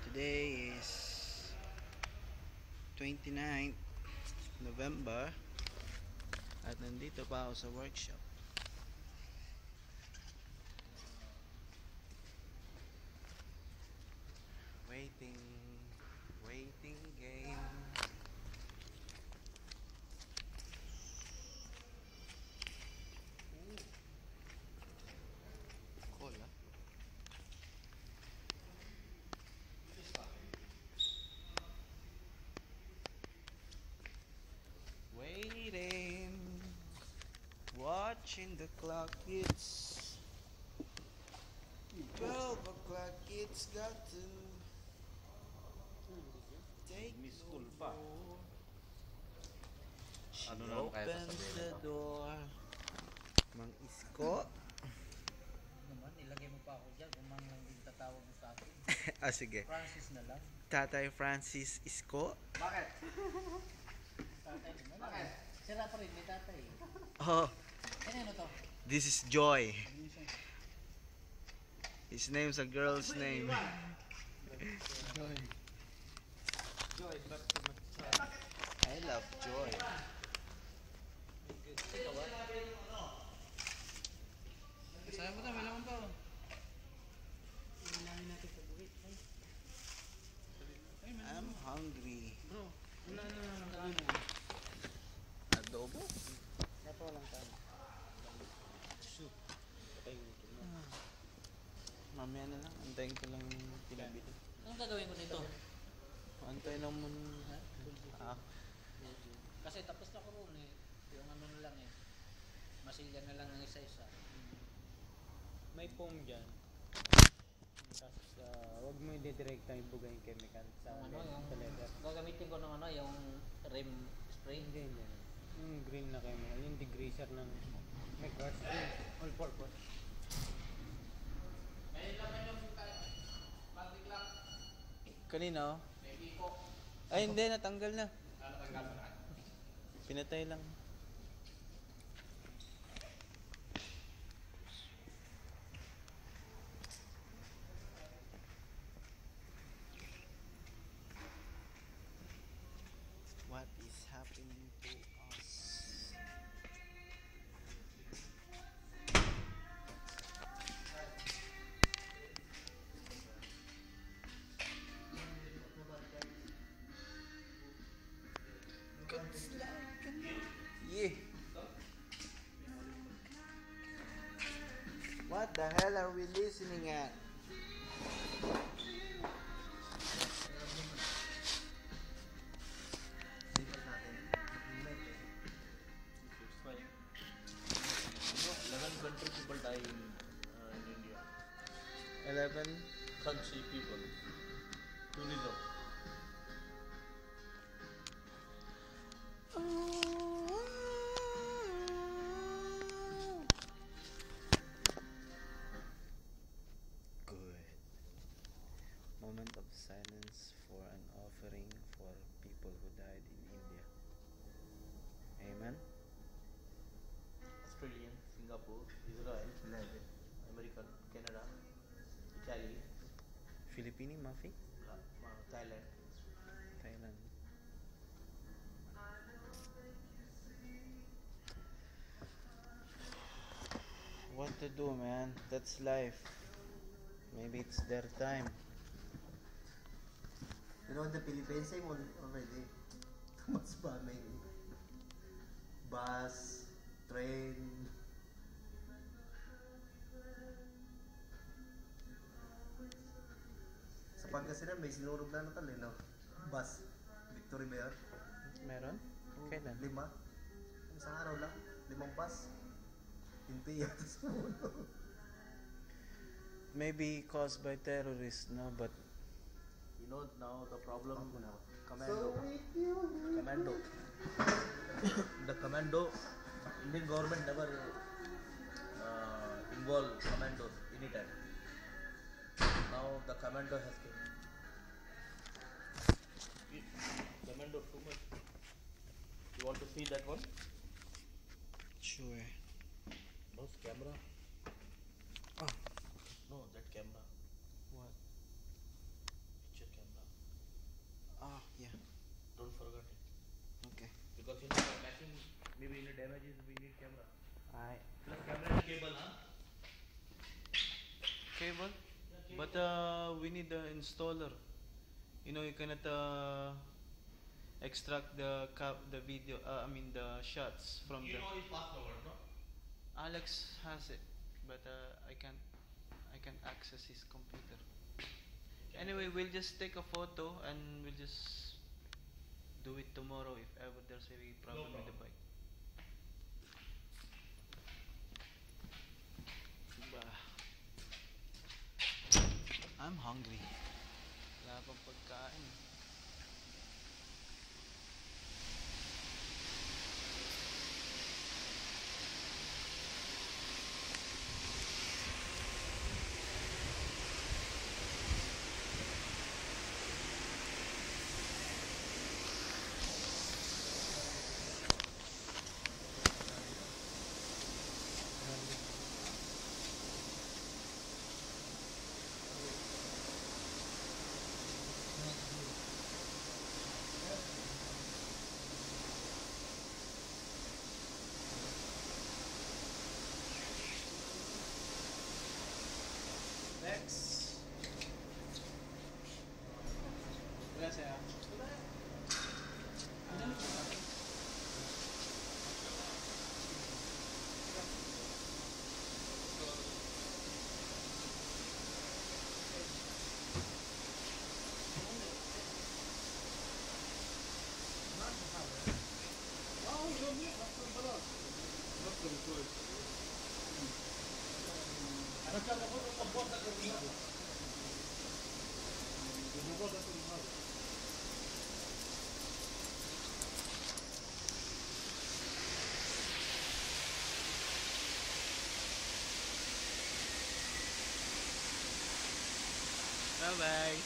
Today is 29th November at nandito pa ako sa workshop. Waiting game. Cola. Waiting, watching the clock. It's 12 o'clock. It's got to take Miss School pa. She Ano naman kaya opens sasabihin the nito? door. Mang Isko. Naman, ilagay mo pa ako dyan kung man lang din tatawag mo sa akin. Sige. Francis na lang. Tatay Francis Isko. Bakit? Tatay din na lang. Sira pa rin, may tatay. Oh, Ano to? this is Joy. His name's a girl's name. Joy. I love Joy. Kasama mo to, may laman pa. I'm hungry. Bro, wala na lang ano. Adobo? Ito lang tayo. Soup. Mamaya na lang. Antayin ko lang yung pinabili. Anong gagawin ko nito? Antayin lang muna. Kasi tapos na ko ron eh. Yung ano na lang eh. Masilya na lang ng isa-isa. May foam dyan. Tapos wag mo i-direct ang ibuga yung chemical sa, Yung ano, sa leather. gagamitin ko ng ano, yung rim spray. Hindi yan. Yung green na chemical, yung degreaser ng may quartz green, all purpose. Kanina oh? Ay hindi, natanggal na. Pinatay lang. What is happening to us? Yeah. What the hell are we listening at? Country people die in India. 11. Country people. Tourism. Good. Moment of silence for an offering for people who died in India. Amen. Australian, Singapore, Israel, American, Canada, Italy, Filipini, Mafi? Thailand. Thailand. What to do, man? That's life. Maybe it's their time. You know, the Philippines same already. Too much bombing. Bus, train. Sa Pangasinan may sinurog na natal eh, no? Bus. Victory ba yun? Meron? Kailan? 5. Isang araw lang. 5 bus. Pinti yata sa mundo. Maybe caused by terrorists, no? But You know now the problem. Ako na. Commando. So if you Commando. The commando. Indian government never involve commandos anytime. Now the commando has came. Commando too much. You want to see that one? sure. Boss camera. Ah. No, that camera. What? Picture camera. But we need the installer. You know, you cannot extract the video. I mean the shots from You the. know his password, no? Alex has it, but I can't access his computer. Anyway, we'll just take a photo and we'll just do it tomorrow if ever there's a problem with the bike. Bah. I'm hungry. Wala pang pagkain. Next. Gracias. Bye bye.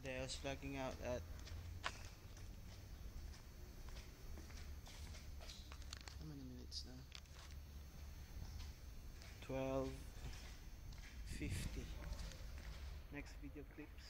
They was flagging out at how many minutes now? 12:50. Next video clips.